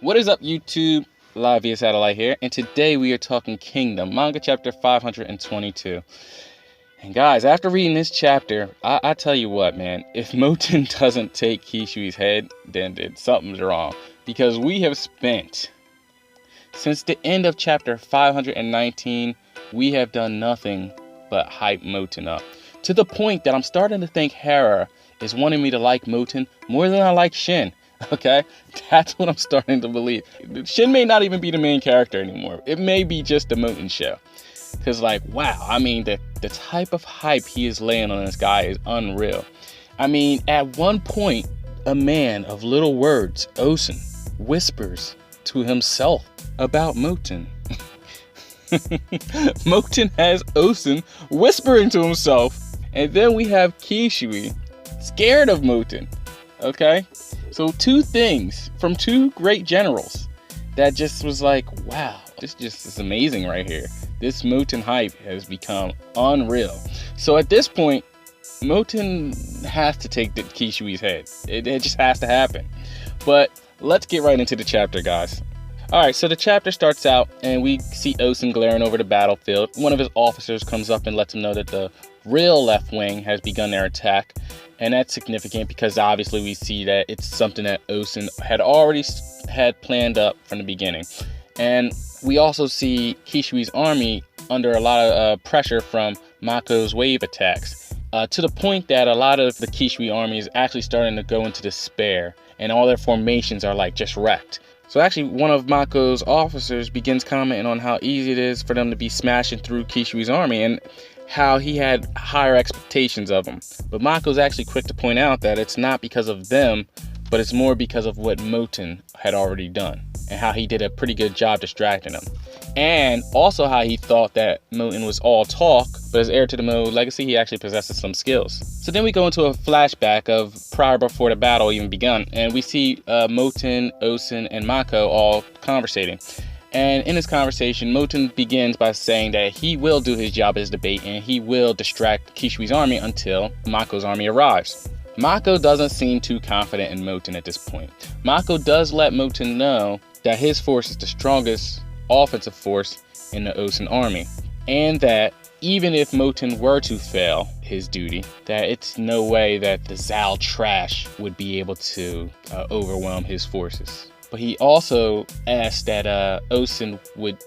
What is up, YouTube? Live via satellite here, and today we are talking Kingdom, manga chapter 522. And guys, after reading this chapter, I tell you what, man, if Moten doesn't take Kishui's head, then something's wrong. Because we have spent, since the end of chapter 519, we have done nothing but hype Moten up. To the point that I'm starting to think Hera is wanting me to like Moten more than I like Shin. Okay, that's what I'm starting to believe. Shin may not even be the main character anymore. It may be just the Moten show. Because, like, wow, I mean, the type of hype he is laying on this guy is unreal. I mean, at one point, a man of little words, Osen, whispers to himself about Moten. Moten has Osen whispering to himself. And then we have Kishui scared of Moten. Okay? So two things from two great generals that just was like, wow, this just is amazing right here. This Moten hype has become unreal. So at this point, Moten has to take the Kishui's head. It just has to happen. But let's get right into the chapter, guys. Alright, so the chapter starts out and we see Osen glaring over the battlefield. One of his officers comes up and lets him know that the real left wing has begun their attack. And that's significant because obviously we see that it's something that Osen had already had planned up from the beginning. And we also see Kishui's army under a lot of pressure from Mako's wave attacks. To the point that a lot of the Kishui army is actually starting to go into despair. And all their formations are like just wrecked. So actually one of Mako's officers begins commenting on how easy it is for them to be smashing through Kishui's army. And how he had higher expectations of them. But Mako's actually quick to point out that it's not because of them, but it's more because of what Moten had already done. And how he did a pretty good job distracting them. And also how he thought that Moten was all talk, but as heir to the Mo legacy, he actually possesses some skills. So then we go into a flashback of prior before the battle even begun. And we see Moten, Osen, and Mako all conversating. And in this conversation, Moten begins by saying that he will do his job as the bait and he will distract Kishui's army until Mako's army arrives. Mako doesn't seem too confident in Moten at this point. Mako does let Moten know that his force is the strongest offensive force in the Osen army. And that even if Moten were to fail his duty, that it's no way that the Zal trash would be able to overwhelm his forces. But he also asked that Osen would,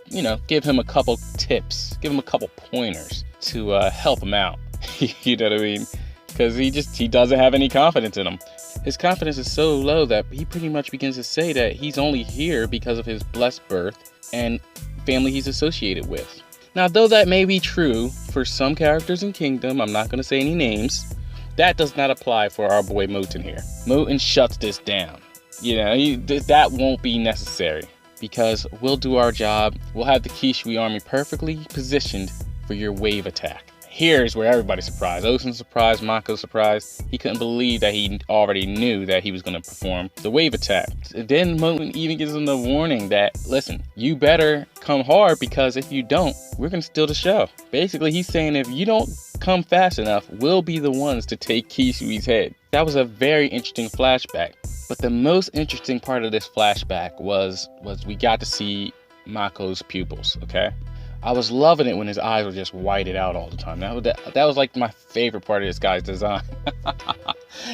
give him a couple tips, give him a couple pointers to help him out. You know what I mean? Because he doesn't have any confidence in him. His confidence is so low that he pretty much begins to say that he's only here because of his blessed birth and family he's associated with. Now, though that may be true for some characters in Kingdom, I'm not going to say any names, that does not apply for our boy Moten here. Moten shuts this down. That won't be necessary because we'll do our job. We'll have the Kishui army perfectly positioned for your wave attack. Here's where everybody's surprised. Osen's surprised, Mako's surprised. He couldn't believe that he already knew that he was going to perform the wave attack. Then Moten even gives him the warning that, listen, you better come hard because if you don't, we're going to steal the show. Basically, he's saying if you don't come fast enough, we'll be the ones to take Kishui's head. That was a very interesting flashback. But the most interesting part of this flashback was we got to see Mako's pupils, okay? I was loving it when his eyes were just whited out all the time. That was like my favorite part of this guy's design.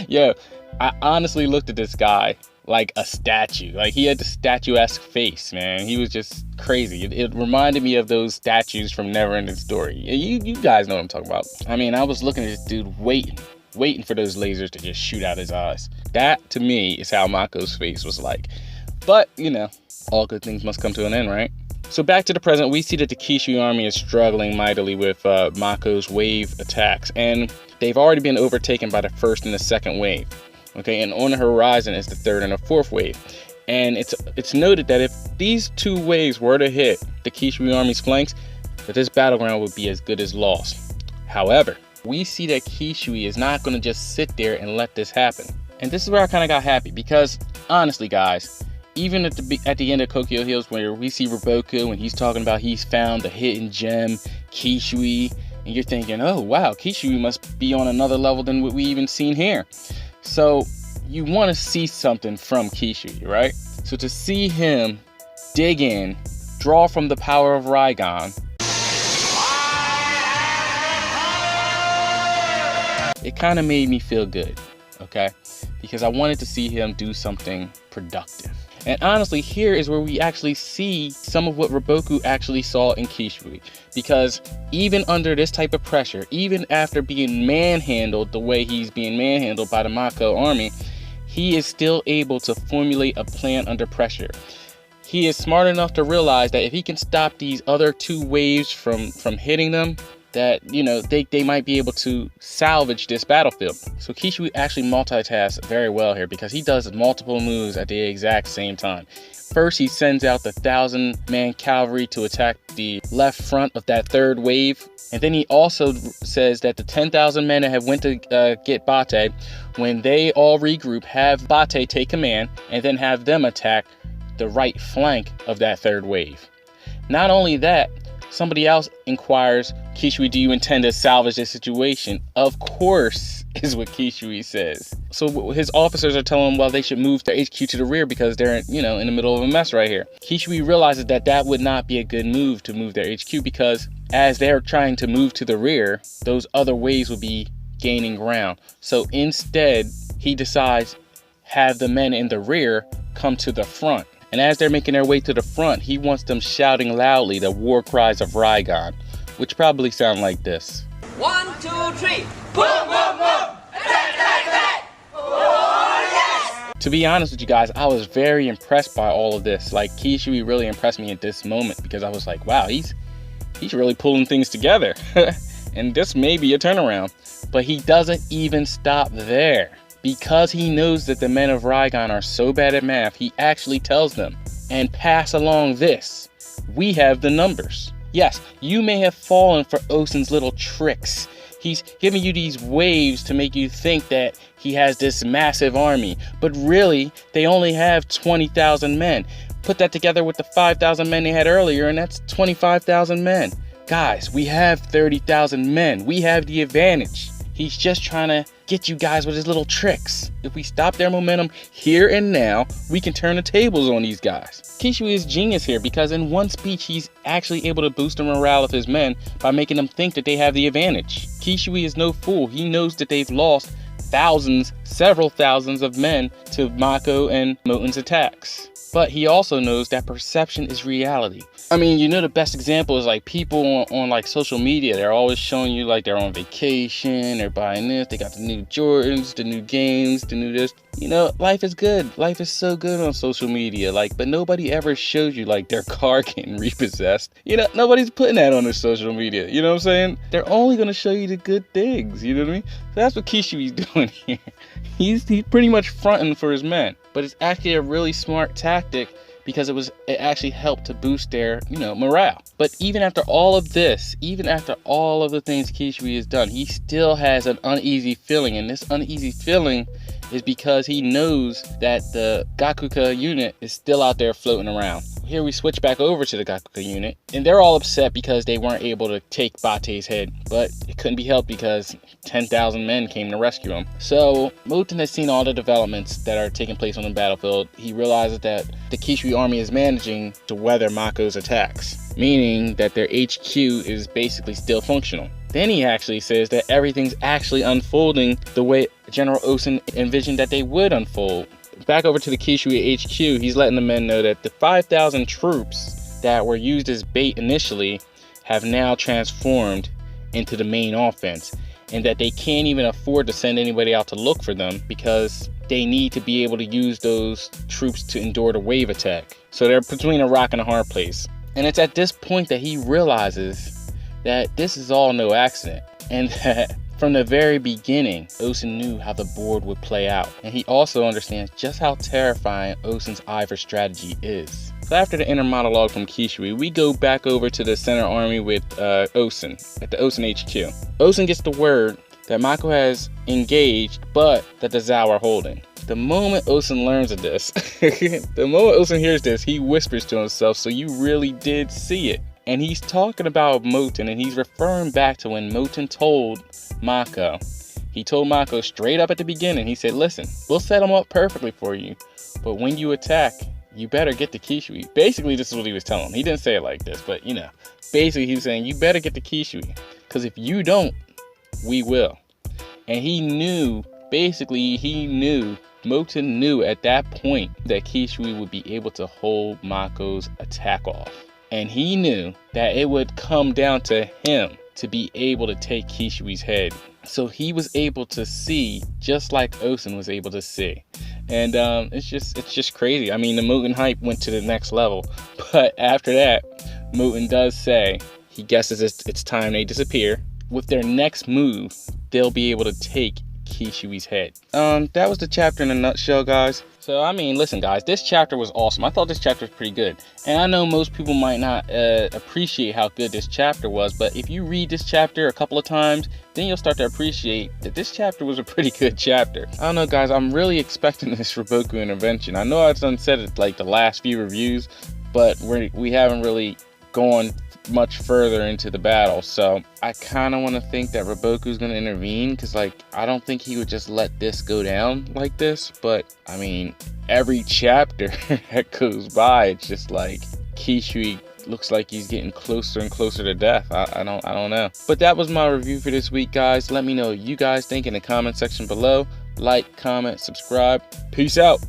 Yeah, I honestly looked at this guy like a statue. Like he had the statuesque face, man. He was just crazy. It reminded me of those statues from Neverending Story. You guys know what I'm talking about. I mean, I was looking at this dude waiting for those lasers to just shoot out his eyes. That, to me, is how Mako's face was like. But, all good things must come to an end, right? So back to the present, we see that the Kishui army is struggling mightily with Mako's wave attacks. And they've already been overtaken by the first and the second wave. Okay, and on the horizon is the third and the fourth wave. And it's noted that if these two waves were to hit the Kishui army's flanks, that this battleground would be as good as lost. However, we see that Kishui is not going to just sit there and let this happen. And this is where I kind of got happy because, honestly, guys, even at the end of Kokyo Hills where we see Roboku and he's talking about he's found the hidden gem, Kishui, and you're thinking, oh, wow, Kishui must be on another level than what we even seen here. So you want to see something from Kishi, right? So to see him dig in, draw from the power of Raigon, it kind of made me feel good, okay? Because I wanted to see him do something productive. And honestly, here is where we actually see some of what Roboku actually saw in Kishui. Because even under this type of pressure, even after being manhandled the way he's being manhandled by the Mako army, he is still able to formulate a plan under pressure. He is smart enough to realize that if he can stop these other two waves from hitting them, that, you know, they might be able to salvage this battlefield. So Kishui actually multitasks very well here because he does multiple moves at the exact same time. First, he sends out the 1,000-man cavalry to attack the left front of that third wave. And then he also says that the 10,000 men that have went to get Bate, when they all regroup, have Bate take command and then have them attack the right flank of that third wave. Not only that, somebody else inquires, Kishui, do you intend to salvage this situation? Of course, is what Kishui says. So his officers are telling him, well, they should move their HQ to the rear because they're, you know, in the middle of a mess right here. Kishui realizes that that would not be a good move to move their HQ because as they're trying to move to the rear, those other waves would be gaining ground. So instead, he decides, have the men in the rear come to the front. And as they're making their way to the front, he wants them shouting loudly the war cries of Raigon, which probably sound like this. 1, 2, 3. Boom, boom, boom. Attack, attack, attack. Oh, yes. To be honest with you guys, I was very impressed by all of this. Like, Kishui really impressed me at this moment because I was like, wow, he's really pulling things together. And this may be a turnaround. But he doesn't even stop there. Because he knows that the men of Raigon are so bad at math, he actually tells them, and pass along this. We have the numbers. Yes, you may have fallen for Osun's little tricks. He's giving you these waves to make you think that he has this massive army, but really, they only have 20,000 men. Put that together with the 5,000 men they had earlier, and that's 25,000 men. Guys, we have 30,000 men. We have the advantage. He's just trying to get you guys with his little tricks. If we stop their momentum here and now, we can turn the tables on these guys. Kishui is genius here because in one speech, he's actually able to boost the morale of his men by making them think that they have the advantage. Kishui is no fool. He knows that they've lost thousands, several thousands of men to Mako and Moten's attacks. But he also knows that perception is reality. I mean, you know, the best example is like people on like social media. They're always showing you like they're on vacation, they're buying this, they got the new Jordans, the new games, the new this. You know, life is good. Life is so good on social media. Like, but nobody ever shows you like their car getting repossessed. You know, nobody's putting that on their social media. You know what I'm saying? They're only gonna show you the good things. You know what I mean? So that's what Kishui's doing here. He's pretty much fronting for his men. But it's actually a really smart tactic because it actually helped to boost their, you know, morale. But even after all of this, even after all of the things Kishui has done, he still has an uneasy feeling. And this uneasy feeling is because he knows that the Gakuka unit is still out there floating around. Here we switch back over to the Gakuka unit, and they're all upset because they weren't able to take Bate's head, but it couldn't be helped because 10,000 men came to rescue him. So Moten has seen all the developments that are taking place on the battlefield. He realizes that the Kishui army is managing to weather Mako's attacks, meaning that their HQ is basically still functional. Then he actually says that everything's actually unfolding the way General Osun envisioned that they would unfold. Back over to the Kishui HQ, he's letting the men know that the 5,000 troops that were used as bait initially have now transformed into the main offense, and that they can't even afford to send anybody out to look for them because they need to be able to use those troops to endure the wave attack. So they're between a rock and a hard place. And it's at this point that he realizes that this is all no accident, and that from the very beginning, Osun knew how the board would play out, and he also understands just how terrifying Osun's eye for strategy is. So after the inner monologue from Kishui, we go back over to the center army with Osun, at the Osun HQ. Osun gets the word that Mako has engaged, but that the Zhao are holding. The moment Osun learns of this, the moment Osun hears this, he whispers to himself, so you really did see it. And he's talking about Moten, and he's referring back to when Moten told Mako. He told Mako straight up at the beginning, he said, listen, we'll set them up perfectly for you, but when you attack, you better get to Kishui. Basically, this is what he was telling him. He didn't say it like this, but, you know, basically he was saying, you better get to Kishui, because if you don't, we will. And he knew, basically, Muten knew at that point that Kishui would be able to hold Mako's attack off. And he knew that it would come down to him to be able to take Kishui's head. So he was able to see just like Osun was able to see. And it's just crazy. I mean, the Muten hype went to the next level. But after that, Muten does say he guesses it's time they disappear. With their next move, they'll be able to take Kishui's head. That was the chapter in a nutshell, guys. So, I mean, listen, guys, this chapter was awesome. I thought this chapter was pretty good. And I know most people might not appreciate how good this chapter was, but if you read this chapter a couple of times, then you'll start to appreciate that this chapter was a pretty good chapter. I don't know, guys, I'm really expecting this Roboku intervention. I know I've done said it like the last few reviews, but we haven't really gone much further into the battle, so I kind of want to think that Roboku's going to intervene, because like I don't think he would just let this go down like this. But I mean, every chapter that goes by, it's just like Kishui looks like he's getting closer and closer to death. I don't know. But that was my review for this week, guys. Let me know what you guys think in the comment section below. Like, comment, subscribe. Peace out.